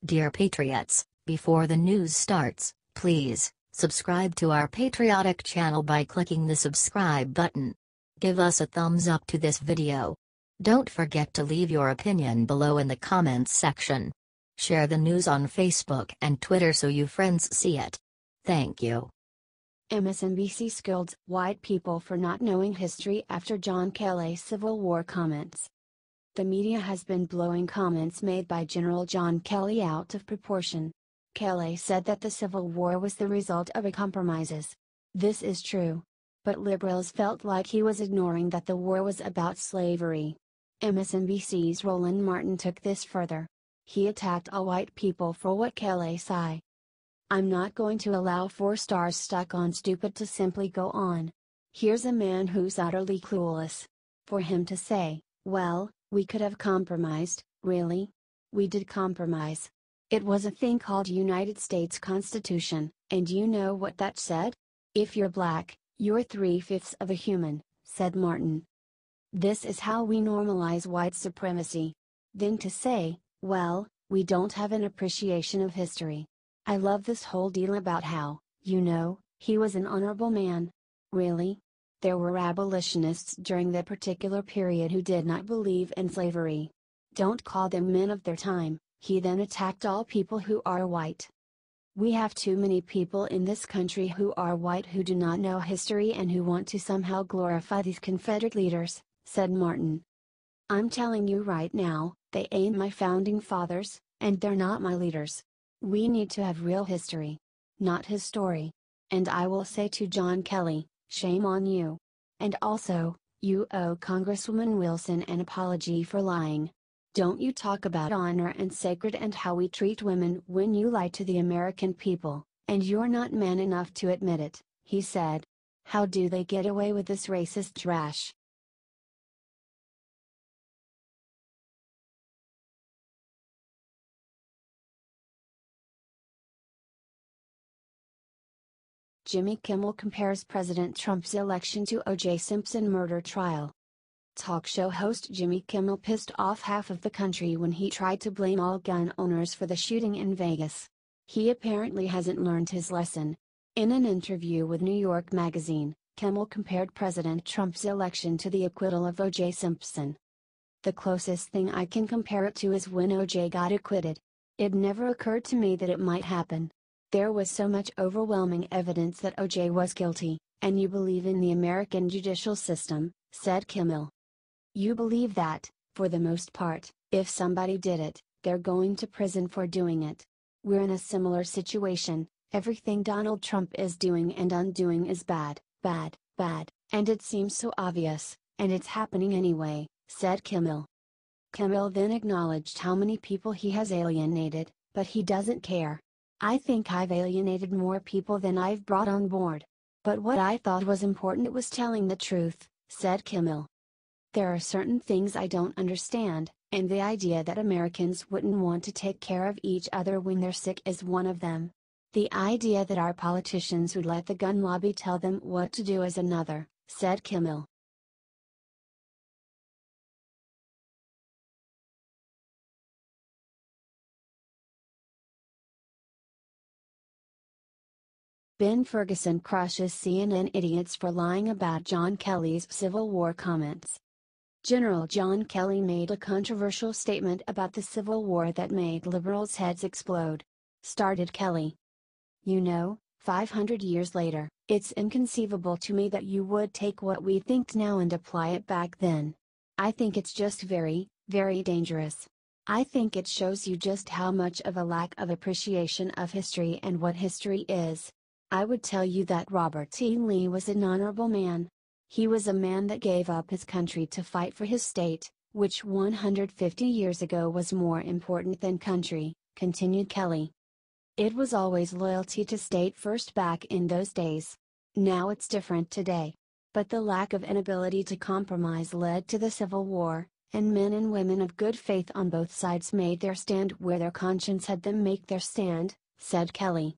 Dear Patriots, before the news starts, please subscribe to our patriotic channel by clicking the subscribe button. Give us a thumbs up to this video. Don't forget to leave your opinion below in the comments section. Share the news on Facebook and Twitter so you friends see it. Thank you. MSNBC Scolds white people for not knowing history after John Kelly Civil War comments. The media has been blowing comments made by General John Kelly out of proportion. Kelly said that the Civil War was the result of compromises. This is true. But liberals felt like he was ignoring that the war was about slavery. MSNBC's Roland Martin took this further. He attacked all white people for what Kelly said. "I'm not going to allow 4 stars stuck on stupid to simply go on. Here's a man who's utterly clueless. For him to say, well, we could have compromised, really? We did compromise. It was a thing called United States Constitution, and you know what that said? If you're black, you're 3/5 of a human," said Martin. This is how we normalize white supremacy. Then to say, well, we don't have an appreciation of history. I love this whole deal about how, he was an honorable man. Really? There were abolitionists during that particular period who did not believe in slavery. Don't call them men of their time. He then attacked all people who are white. We have too many people in this country who are white who do not know history and who want to somehow glorify these Confederate leaders, said Martin. I'm telling you right now, they ain't my founding fathers, and they're not my leaders. We need to have real history. Not his story. And I will say to John Kelly, shame on you. And also, you owe Congresswoman Wilson an apology for lying. Don't you talk about honor and sacred and how we treat women when you lie to the American people, and you're not man enough to admit it, he said. How do they get away with this racist trash? Jimmy Kimmel compares President Trump's election to OJ Simpson murder trial. Talk show host Jimmy Kimmel pissed off half of the country when he tried to blame all gun owners for the shooting in Vegas. He apparently hasn't learned his lesson. In an interview with New York Magazine, Kimmel compared President Trump's election to the acquittal of OJ Simpson. The closest thing I can compare it to is when OJ got acquitted. It never occurred to me that it might happen. There was so much overwhelming evidence that OJ was guilty, and you believe in the American judicial system, said Kimmel. You believe that, for the most part, if somebody did it, they're going to prison for doing it. We're in a similar situation. Everything Donald Trump is doing and undoing is bad, bad, bad, and it seems so obvious, and it's happening anyway, said Kimmel. Kimmel then acknowledged how many people he has alienated, but he doesn't care. I think I've alienated more people than I've brought on board. But what I thought was important was telling the truth, said Kimmel. There are certain things I don't understand, and the idea that Americans wouldn't want to take care of each other when they're sick is one of them. The idea that our politicians would let the gun lobby tell them what to do is another, said Kimmel. Ben Ferguson crushes CNN idiots for lying about John Kelly's Civil War comments. General John Kelly made a controversial statement about the Civil War that made liberals' heads explode. Started Kelly. 500 years later, it's inconceivable to me that you would take what we think now and apply it back then. I think it's just very, very dangerous. I think it shows you just how much of a lack of appreciation of history and what history is. I would tell you that Robert E. Lee was an honorable man. He was a man that gave up his country to fight for his state, which 150 years ago was more important than country, continued Kelly. It was always loyalty to state first back in those days. Now it's different today. But the lack of inability to compromise led to the Civil War, and men and women of good faith on both sides made their stand where their conscience had them make their stand, said Kelly.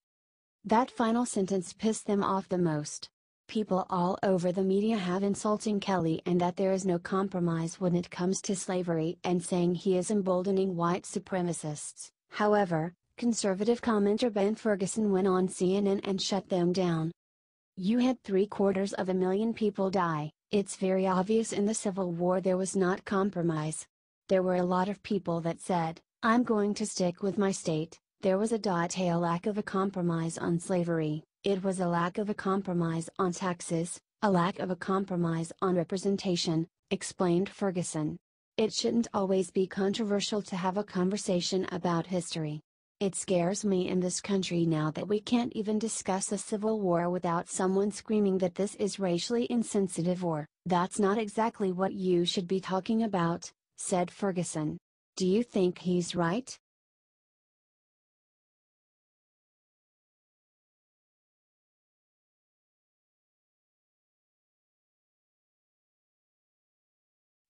That final sentence pissed them off the most. People all over the media have insulting Kelly and that there is no compromise when it comes to slavery and saying he is emboldening white supremacists, However, conservative commenter Ben Ferguson went on CNN and shut them down. "You had 750,000 people die. It's very obvious in the Civil War there was not compromise. There were a lot of people that said, 'I'm going to stick with my state.' There was a lack of a compromise on slavery, it was a lack of a compromise on taxes, a lack of a compromise on representation," explained Ferguson. "It shouldn't always be controversial to have a conversation about history. It scares me in this country now that we can't even discuss a civil war without someone screaming that this is racially insensitive or, 'That's not exactly what you should be talking about,'" said Ferguson. "Do you think he's right?"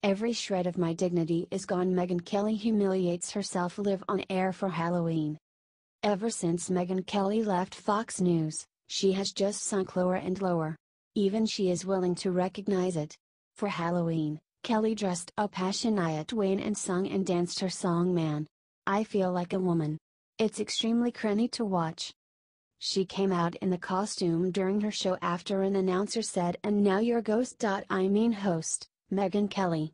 "Every shred of my dignity is gone." Meghan Kelly humiliates herself live on air for Halloween. Ever since Meghan Kelly left Fox News, she has just sunk lower and lower. Even she is willing to recognize it. For Halloween, Kelly dressed up as Shania Twain and sung and danced her song "Man, I Feel Like a Woman." It's extremely cringy to watch. She came out in the costume during her show after an announcer said, "And now your ghost. I mean host, Meghan Kelly.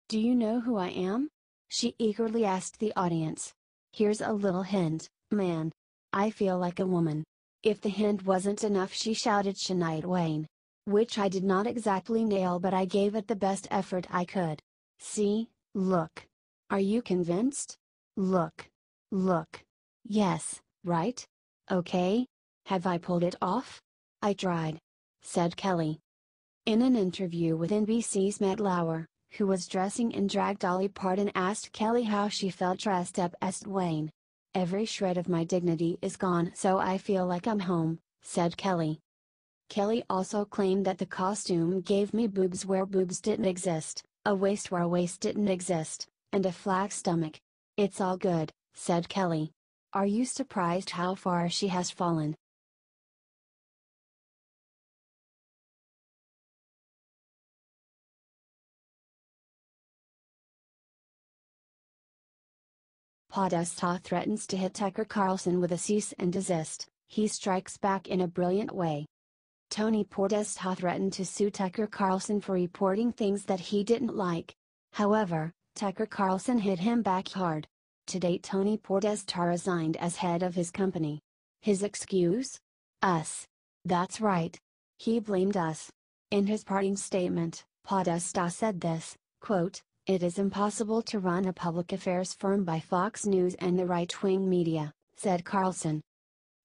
Do you know who I am?" she eagerly asked the audience. "Here's a little hint, man. I feel like a woman." If the hint wasn't enough, she shouted Shania Twain. Which I did not exactly nail, but I gave it the best effort I could. "See, look. Are you convinced? Look. Look. Yes, right? Okay? Have I pulled it off? I tried," said Kelly. In an interview with NBC's Matt Lauer, who was dressing in drag, Dolly Parton asked Kelly how she felt dressed up as Twain. "Every shred of my dignity is gone, so I feel like I'm home," said Kelly. Kelly also claimed that the costume gave me boobs where boobs didn't exist, a waist where a waist didn't exist, and a flat stomach. "It's all good," said Kelly. Are you surprised how far she has fallen? Podesta threatens to hit Tucker Carlson with a cease and desist. He strikes back in a brilliant way. Tony Podesta threatened to sue Tucker Carlson for reporting things that he didn't like. However, Tucker Carlson hit him back hard. To date, Tony Podesta resigned as head of his company. His excuse? Us. That's right. He blamed us. In his parting statement, Podesta said this, quote, "It is impossible to run a public affairs firm by Fox News and the right-wing media," said Carlson.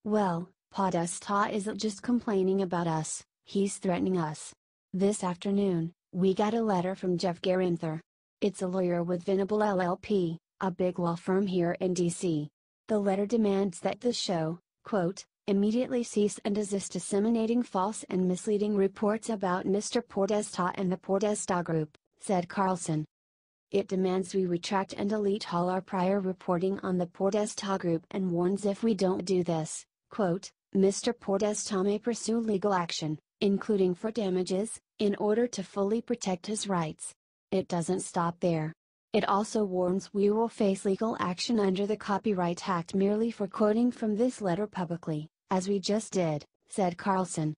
Well, Podesta isn't just complaining about us, he's threatening us. This afternoon, we got a letter from Jeff Garinther. It's a lawyer with Venable LLP, a big law firm here in D.C. The letter demands that the show, quote, immediately cease and desist disseminating false and misleading reports about Mr. Podesta and the Podesta Group, said Carlson. It demands we retract and delete all our prior reporting on the Podesta Group and warns if we don't do this, quote, Mr. Podesta may pursue legal action, including for damages, in order to fully protect his rights. It doesn't stop there. It also warns we will face legal action under the Copyright Act merely for quoting from this letter publicly, as we just did, said Carlson.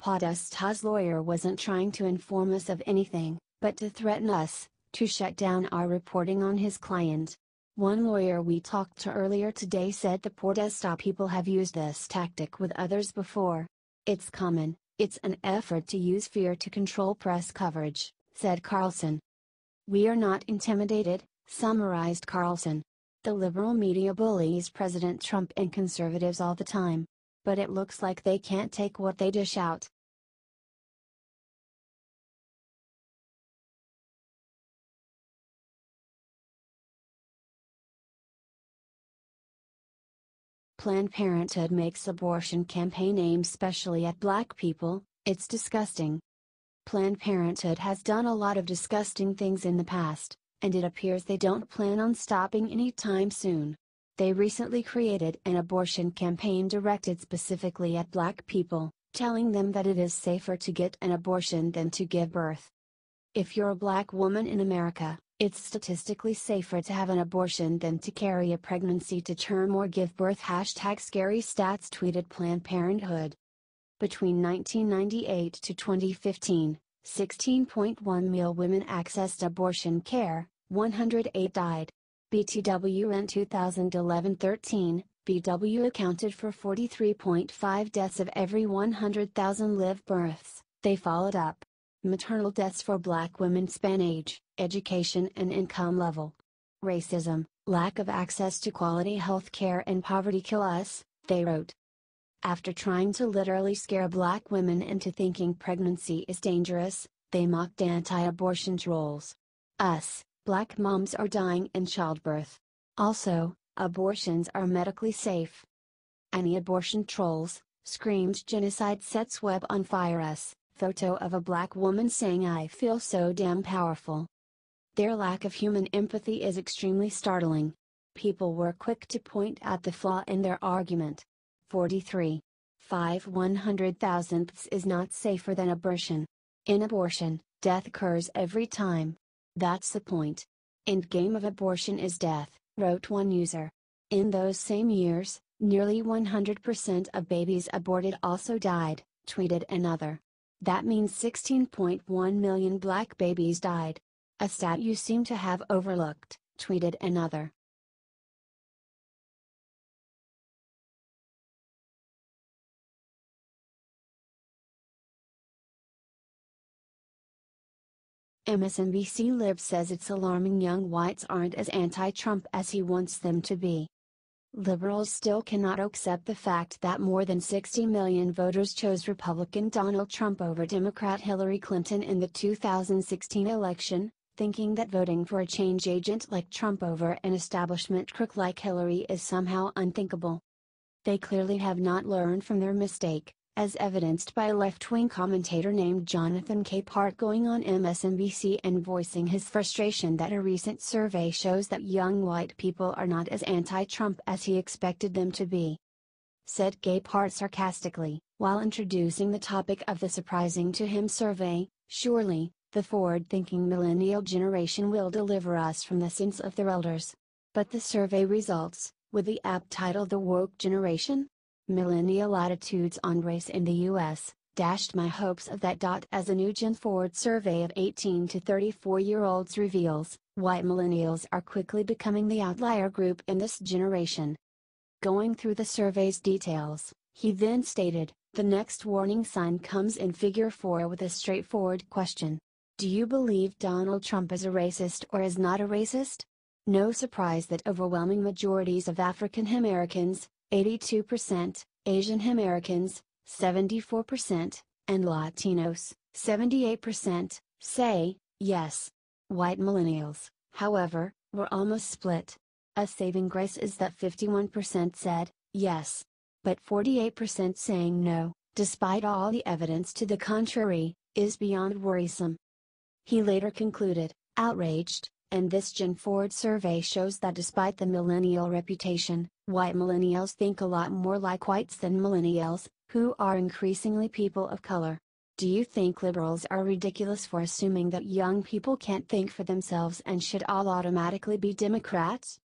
Podesta's lawyer wasn't trying to inform us of anything, but to threaten us, to shut down our reporting on his client. One lawyer we talked to earlier today said the Podesta people have used this tactic with others before. It's common, it's an effort to use fear to control press coverage, said Carlson. We are not intimidated, summarized Carlson. The liberal media bullies President Trump and conservatives all the time. But it looks like they can't take what they dish out. Planned Parenthood makes abortion campaign aimed specially at black people. It's disgusting. Planned Parenthood has done a lot of disgusting things in the past, and it appears they don't plan on stopping anytime soon. They recently created an abortion campaign directed specifically at black people, telling them that it is safer to get an abortion than to give birth. If you're a black woman in America, It's statistically safer to have an abortion than to carry a pregnancy to term or give birth. #scary stats tweeted Planned Parenthood. Between 1998 to 2015, 16.1 million women accessed abortion care, 108 died. BTW in 2011-13, BW accounted for 43.5 deaths of every 100,000 live births. They followed up. Maternal deaths for Black women span age, education and income level. Racism, lack of access to quality health care and poverty kill us, they wrote. After trying to literally scare Black women into thinking pregnancy is dangerous, they mocked anti-abortion trolls. Us, Black moms are dying in childbirth. Also, abortions are medically safe. Any abortion trolls, screamed genocide sets web on fire. Us, photo of a Black woman saying I feel so damn powerful. Their lack of human empathy is extremely startling. People were quick to point out the flaw in their argument. 43. 5/100,000ths is not safer than abortion. In abortion, death occurs every time. That's the point. Endgame of abortion is death, wrote one user. In those same years, nearly 100% of babies aborted also died, tweeted another. That means 16.1 million Black babies died. A stat you seem to have overlooked, tweeted another. MSNBC Lib says it's alarming young whites aren't as anti-Trump as he wants them to be. Liberals still cannot accept the fact that more than 60 million voters chose Republican Donald Trump over Democrat Hillary Clinton in the 2016 election, thinking that voting for a change agent like Trump over an establishment crook like Hillary is somehow unthinkable. They clearly have not learned from their mistake, as evidenced by a left-wing commentator named Jonathan Capehart going on MSNBC and voicing his frustration that a recent survey shows that young white people are not as anti-Trump as he expected them to be. Said Capehart sarcastically, while introducing the topic of the surprising to him survey, surely, the forward-thinking millennial generation will deliver us from the sins of their elders. But the survey results, with the apt title The Woke Generation? Millennial Attitudes on Race in the U.S., dashed my hopes of that. As a new Gen Forward survey of 18 to 34-year-olds reveals, white millennials are quickly becoming the outlier group in this generation. Going through the survey's details, he then stated, the next warning sign comes in Figure 4 with a straightforward question. Do you believe Donald Trump is a racist or is not a racist? No surprise that overwhelming majorities of African Americans, 82%, Asian Americans, 74%, and Latinos, 78%, say, yes. White millennials, however, were almost split. A saving grace is that 51% said, yes. But 48% saying no, despite all the evidence to the contrary, is beyond worrisome. He later concluded, outraged, and this Gen Forward survey shows that despite the millennial reputation, white millennials think a lot more like whites than millennials, who are increasingly people of color. Do you think liberals are ridiculous for assuming that young people can't think for themselves and should all automatically be Democrats?